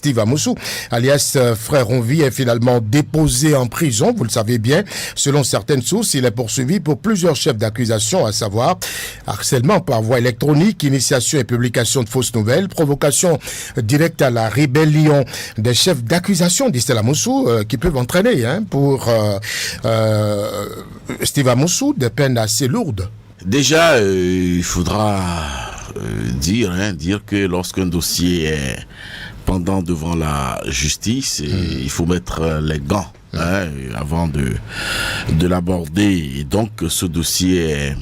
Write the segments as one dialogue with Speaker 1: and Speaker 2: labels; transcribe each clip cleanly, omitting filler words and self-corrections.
Speaker 1: Steve Amoussou, alias Frère Ronvi, est finalement déposé en prison. Vous le savez bien. Selon certaines sources, il est poursuivi pour plusieurs chefs d'accusation, à savoir harcèlement par voie électronique, initiation et publication de fausses nouvelles, provocation directe à la rébellion. Des chefs d'accusation, dit Stella Amoussou, qui peuvent entraîner pour Steve Amoussou des peines assez lourdes.
Speaker 2: Déjà, il faudra dire que lorsqu'un dossier est pendant devant la justice, il faut mettre les gants avant de l'aborder. Et donc, ce dossier est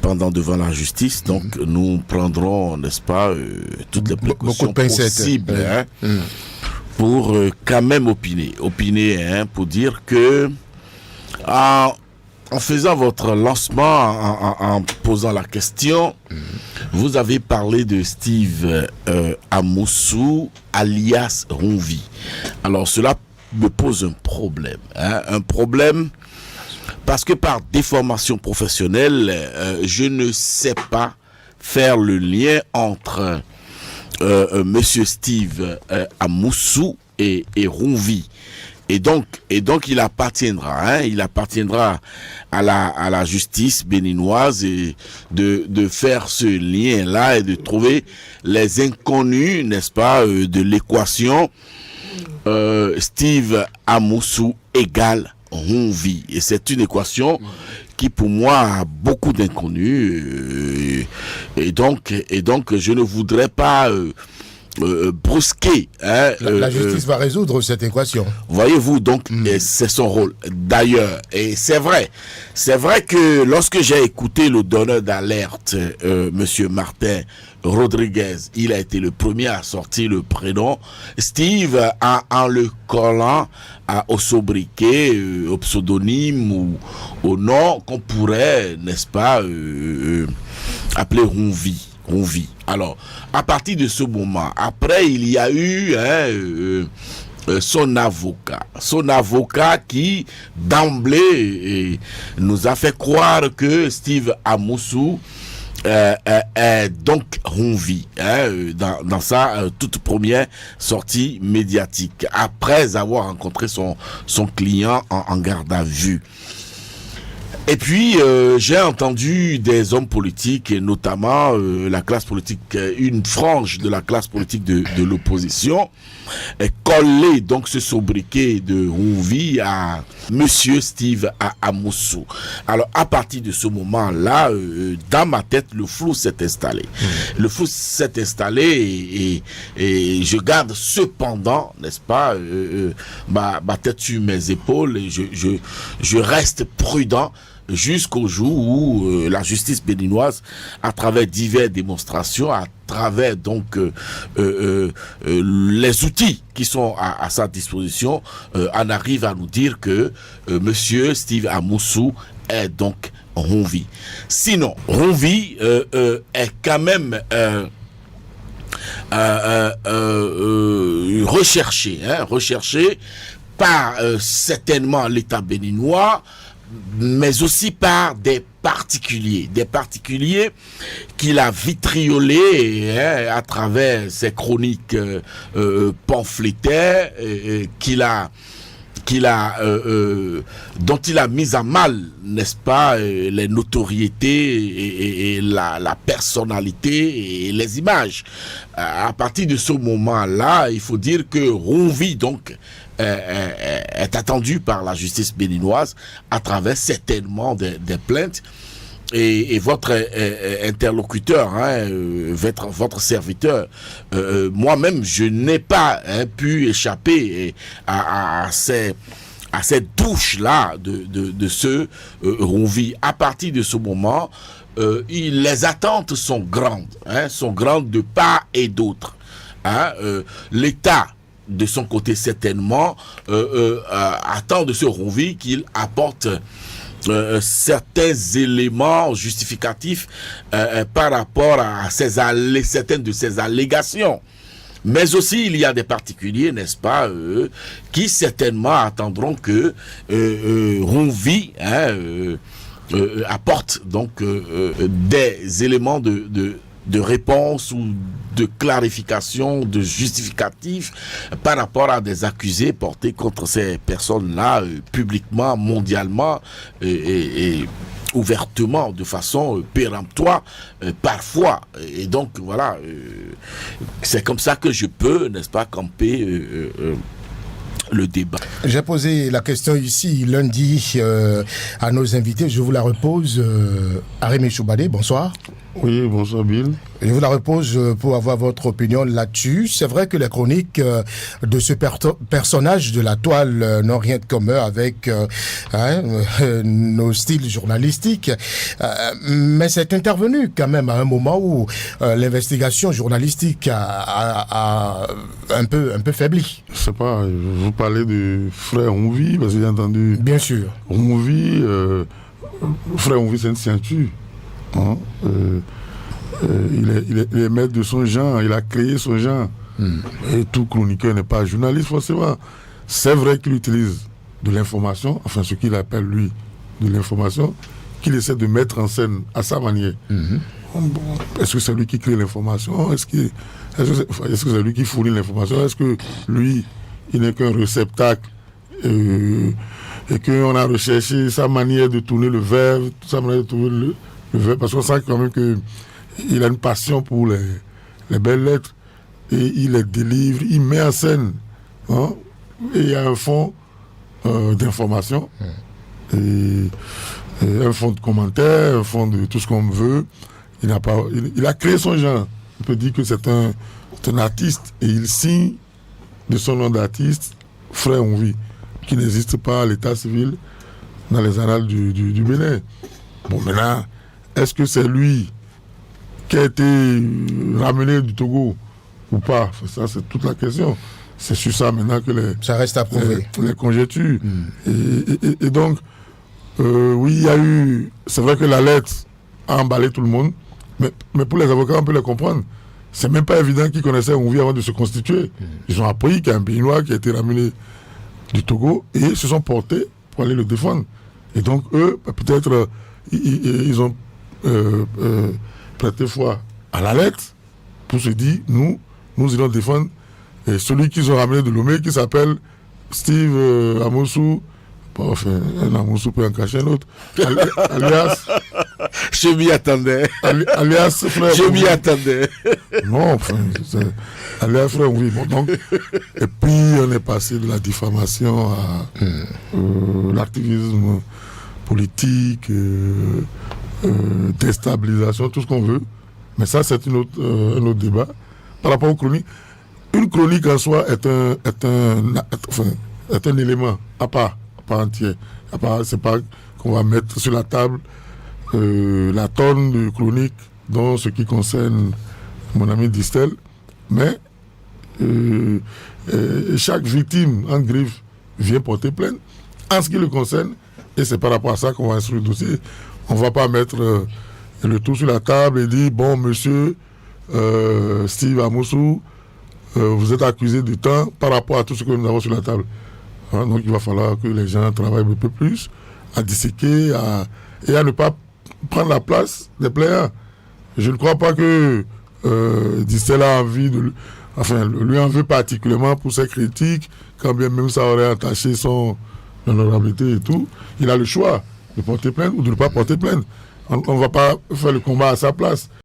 Speaker 2: pendant devant la justice. Donc, nous prendrons, n'est-ce pas, toutes les précautions possibles pour quand même opiner, pour dire que en faisant votre lancement, en posant la question, vous avez parlé de Steve Amoussou, alias Ronvi. Alors, cela me pose un problème. Un problème parce que par déformation professionnelle, je ne sais pas faire le lien entre Monsieur Steve Amoussou et Ronvi. Et donc, il appartiendra à la justice béninoise et de faire ce lien-là et de trouver les inconnus, n'est-ce pas, de l'équation Steve Amoussou égale Ronvi. Et c'est une équation qui, pour moi, a beaucoup d'inconnus. Et donc, je ne voudrais pas brusquer.
Speaker 1: La justice va résoudre cette équation.
Speaker 2: Voyez-vous, donc, c'est son rôle. D'ailleurs, et c'est vrai que lorsque j'ai écouté le donneur d'alerte, Monsieur Martin Rodriguez, il a été le premier à sortir le prénom Steve en le collant au sobriquet, au pseudonyme ou au nom qu'on pourrait, n'est-ce pas, appeler Ronvi. Alors, à partir de ce moment, après, il y a eu son avocat qui, d'emblée, nous a fait croire que Steve Amoussou est donc Ronvi dans sa toute première sortie médiatique, après avoir rencontré son client en garde à vue. Et puis, j'ai entendu des hommes politiques, et notamment la classe politique, une frange de la classe politique de l'opposition, coller donc ce sobriquet de Ronvi à Monsieur Steve Amoussou. Alors, à partir de ce moment-là, dans ma tête, le flou s'est installé. Le flou s'est installé et je garde cependant, n'est-ce pas, ma tête sur mes épaules et je reste prudent jusqu'au jour où la justice béninoise, à travers diverses démonstrations, à travers donc les outils qui sont à sa disposition, en arrive à nous dire que Monsieur Steve Amoussou est donc Ronvi. Sinon, Ronvi est quand même recherché par certainement l'État béninois, mais aussi par des particuliers qu'il a vitriolé à travers ses chroniques pamphlétaires, dont il a mis à mal, n'est-ce pas, les notoriétés et la personnalité et les images. À partir de ce moment-là, il faut dire que Ronvi, donc, est attendu par la justice béninoise à travers certainement des plaintes. Et votre interlocuteur, votre serviteur, moi-même, je n'ai pas pu échapper à cette douche-là de ce Ronvi. À partir de ce moment, les attentes sont grandes de part et d'autre. L'État, de son côté certainement, attend de ce Ronvi qu'il apporte certains éléments justificatifs par rapport à certaines de ces allégations. Mais aussi, il y a des particuliers, n'est-ce pas, qui certainement attendront que Ronvi apporte donc des éléments de réponse ou de clarification, de justificatif par rapport à des accusés portés contre ces personnes-là publiquement, mondialement et ouvertement, de façon péremptoire, parfois. Et donc, voilà, c'est comme ça que je peux, n'est-ce pas, camper le débat.
Speaker 1: J'ai posé la question ici lundi à nos invités. Je vous la repose. Arémé Choubadé, bonsoir.
Speaker 3: Oui, bonsoir Bill.
Speaker 1: Je vous la repose pour avoir votre opinion là-dessus. C'est vrai que les chroniques de ce personnage de la toile n'ont rien de commun avec nos styles journalistiques. Mais c'est intervenu quand même à un moment où l'investigation journalistique a un peu faibli.
Speaker 3: Je sais pas, vous parlez de frère Onvi, parce que j'ai entendu...
Speaker 1: Bien sûr.
Speaker 3: Onvi, frère Onvi, c'est une ceinture. Hein? Il est maître de son genre, il a créé son genre. Et tout chroniqueur n'est pas journaliste forcément. C'est vrai qu'il utilise de l'information, enfin ce qu'il appelle lui de l'information, qu'il essaie de mettre en scène à sa manière. Est-ce que c'est lui qui crée l'information? Est-ce que c'est lui qui fournit l'information? Est-ce que lui, il n'est qu'un réceptacle et qu'on a recherché sa manière de tourner le verbe, sa manière de tourner le verbe, parce qu'on sent quand même qu'il a une passion pour les belles lettres et il les délivre, il met en scène, hein, et il y a un fond d'information et un fond de commentaires, un fond de tout ce qu'on veut. Il a créé son genre. On peut dire que c'est un artiste et il signe de son nom d'artiste Frère Onvi, qui n'existe pas à l'état civil dans les annales du Bénin. Bon, maintenant, est-ce que c'est lui qui a été ramené du Togo ou pas? Ça, c'est toute la question. C'est sur ça maintenant que
Speaker 1: ça reste à prouver.
Speaker 3: Les conjectures. Et donc, oui, il y a eu... C'est vrai que la lettre a emballé tout le monde, mais pour les avocats, on peut les comprendre. C'est même pas évident qu'ils connaissaient Onvi avant de se constituer. Ils ont appris qu'il y a un Béninois qui a été ramené du Togo et se sont portés pour aller le défendre. Et donc, eux, peut-être, ils ont prêté foi à la lettre pour se dire, nous allons défendre celui qu'ils ont ramené de Lomé, qui s'appelle Steve Amosu. Bon, enfin, un Amosu peut en cacher un autre. Alias...
Speaker 2: Je m'y attendais.
Speaker 3: Alias frère.
Speaker 2: Je m'y attendais.
Speaker 3: Non, enfin, alias frère, oui. Bon, donc, et puis, on est passé de la diffamation à l'activisme politique, déstabilisation, tout ce qu'on veut. Mais ça, c'est un autre débat. Par rapport aux chroniques, une chronique en soi est un élément à part entière. C'est pas qu'on va mettre sur la table la tonne de chronique dans ce qui concerne mon ami Distel, mais chaque victime en griffe vient porter plainte en ce qui le concerne, et c'est par rapport à ça qu'on va instruire le dossier. On ne va pas mettre le tout sur la table et dire, bon, monsieur Steve Amosu, vous êtes accusé de temps par rapport à tout ce que nous avons sur la table. Voilà, donc il va falloir que les gens travaillent un peu plus à disséquer et à ne pas prendre la place des players. Je ne crois pas que Distel a envie lui en veut particulièrement pour ses critiques, quand bien même ça aurait attaché son honorabilité et tout. Il a le choix de porter plainte ou de ne pas porter plainte. On ne va pas faire le combat à sa place.